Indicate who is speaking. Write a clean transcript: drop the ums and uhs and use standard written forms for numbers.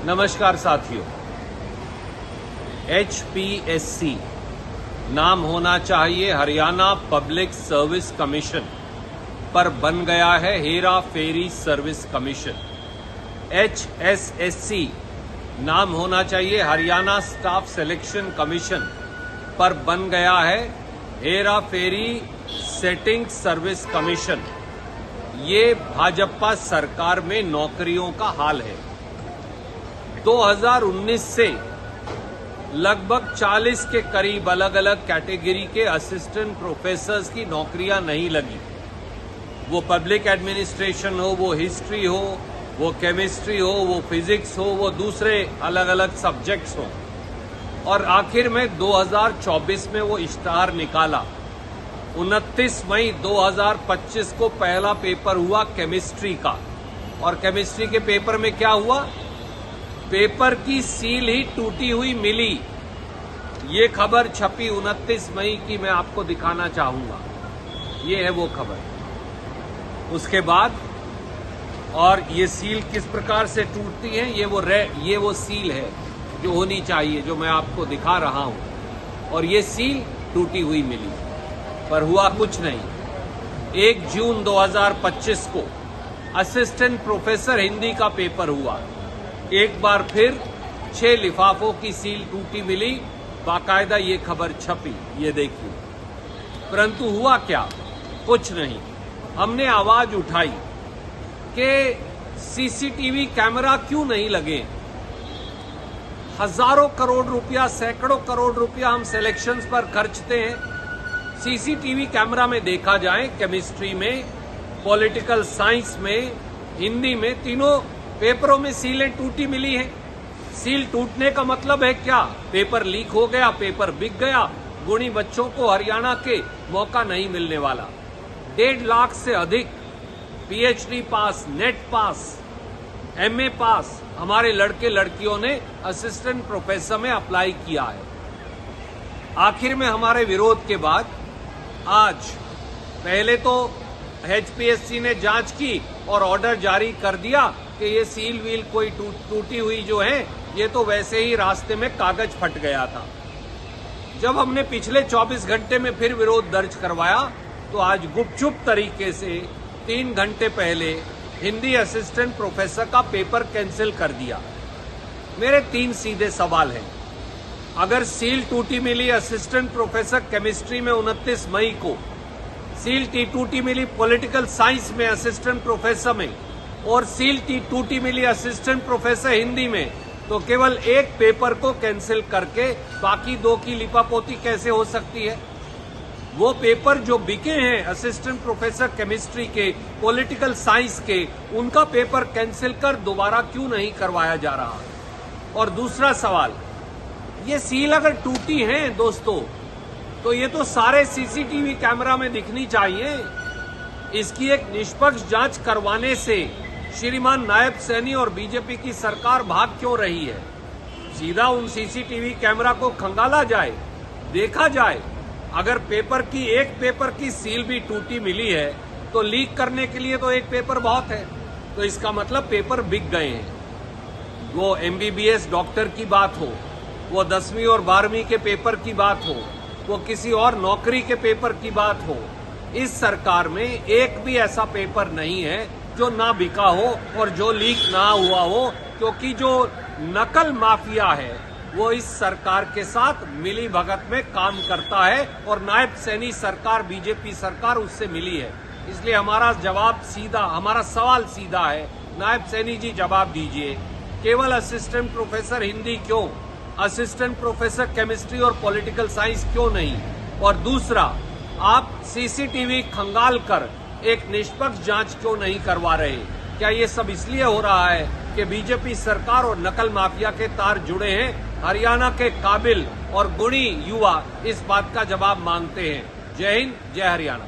Speaker 1: नमस्कार साथियों, HPSC नाम होना चाहिए हरियाणा पब्लिक सर्विस कमीशन, पर बन गया है Hera ferry service commission. HSSC नाम होना चाहिए हरियाणा स्टाफ सिलेक्शन कमीशन, पर बन गया है हेरा फेरी सेटिंग सर्विस कमीशन। ये भाजपा सरकार में नौकरियों का हाल है। 2019 से लगभग 40 के करीब अलग अलग कैटेगरी के असिस्टेंट प्रोफेसर्स की नौकरियां नहीं लगी। वो पब्लिक एडमिनिस्ट्रेशन हो, वो हिस्ट्री हो, वो केमिस्ट्री हो, वो फिजिक्स हो, वो दूसरे अलग अलग सब्जेक्ट्स हो। और आखिर में 2024 में वो इश्तहार निकाला। 29 मई 2025 को पहला पेपर हुआ केमिस्ट्री का, और केमिस्ट्री के पेपर में क्या हुआ? पेपर की सील ही टूटी हुई मिली। ये खबर छपी 29 मई की, मैं आपको दिखाना चाहूंगा। ये है वो खबर। उसके बाद और ये सील किस प्रकार से टूटती है, ये वो सील है जो होनी चाहिए, जो मैं आपको दिखा रहा हूं। और ये सील टूटी हुई मिली, पर हुआ कुछ नहीं। 1 जून 2025 को असिस्टेंट प्रोफेसर हिंदी का पेपर हुआ। एक बार फिर 6 लिफाफों की सील टूटी मिली। बाकायदा ये खबर छपी, ये देखिए। परंतु हुआ क्या? कुछ नहीं। हमने आवाज उठाई कि सीसीटीवी कैमरा क्यों नहीं लगे। हजारों करोड़ रुपया, सैकड़ों करोड़ रुपया हम सिलेक्शंस पर खर्चते हैं। सीसीटीवी कैमरा में देखा जाए, केमिस्ट्री में, पॉलिटिकल साइंस में, हिंदी में, तीनों पेपरों में सीलें टूटी मिली हैं। सील टूटने का मतलब है क्या? पेपर लीक हो गया, पेपर बिक गया, गुणी बच्चों को हरियाणा के मौका नहीं मिलने वाला। 1.5 लाख से अधिक PhD पास, नेट पास, MA पास हमारे लड़के लड़कियों ने असिस्टेंट प्रोफेसर में अप्लाई किया है। आखिर में हमारे विरोध के बाद आज पहले तो HPSC ने जांच की और ऑर्डर जारी कर दिया कि ये सील व्हील कोई टूटी हुई जो है, ये तो वैसे ही रास्ते में कागज फट गया था। जब हमने पिछले 24 घंटे में फिर विरोध दर्ज करवाया, तो आज गुपचुप तरीके से 3 घंटे पहले हिंदी असिस्टेंट प्रोफेसर का पेपर कैंसिल कर दिया। मेरे 3 सीधे सवाल हैं। अगर सील टूटी मिली असिस्टेंट प्रोफेसर केमिस्ट्री में 29 मई को, सील टूटी मिली पॉलिटिकल साइंस में असिस्टेंट प्रोफेसर में, और सील टूटी मिली असिस्टेंट प्रोफेसर हिंदी में, तो केवल एक पेपर को कैंसिल करके बाकी 2 की लिपापोती कैसे हो सकती है? वो पेपर जो बिके हैं असिस्टेंट प्रोफेसर केमिस्ट्री के, पॉलिटिकल साइंस के, उनका पेपर कैंसिल कर दोबारा क्यों नहीं करवाया जा रहा? और दूसरा सवाल, ये सील अगर टूटी है दोस्तों, तो ये तो सारे सीसीटीवी कैमरा में दिखनी चाहिए। इसकी एक निष्पक्ष जांच करवाने से श्रीमान नायब सैनी और बीजेपी की सरकार भाग क्यों रही है? सीधा उन सीसीटीवी कैमरा को खंगाला जाए, देखा जाए। अगर एक पेपर की सील भी टूटी मिली है, तो लीक करने के लिए तो एक पेपर बहुत है। तो इसका मतलब पेपर बिक गए हैं। वो MBBS डॉक्टर की बात हो, वो 10वीं और 12वीं के पेपर की बात हो, वो किसी और नौकरी के पेपर की बात हो, इस सरकार में एक भी ऐसा पेपर नहीं है जो ना बिका हो और जो लीक ना हुआ हो, क्योंकि जो नकल माफिया है वो इस सरकार के साथ मिली भगत में काम करता है, और नायब सैनी सरकार, बीजेपी सरकार उससे मिली है। इसलिए हमारा सवाल सीधा है, नायब सैनी जी जवाब दीजिए। केवल असिस्टेंट प्रोफेसर हिंदी क्यों? असिस्टेंट प्रोफेसर केमिस्ट्री और पॉलिटिकल साइंस क्यों नहीं? और दूसरा, आप सीसीटीवी खंगाल कर एक निष्पक्ष जांच क्यों नहीं करवा रहे? क्या ये सब इसलिए हो रहा है कि बीजेपी सरकार और नकल माफिया के तार जुड़े हैं? हरियाणा के काबिल और गुणी युवा इस बात का जवाब मांगते हैं। जय हिंद, जय हरियाणा।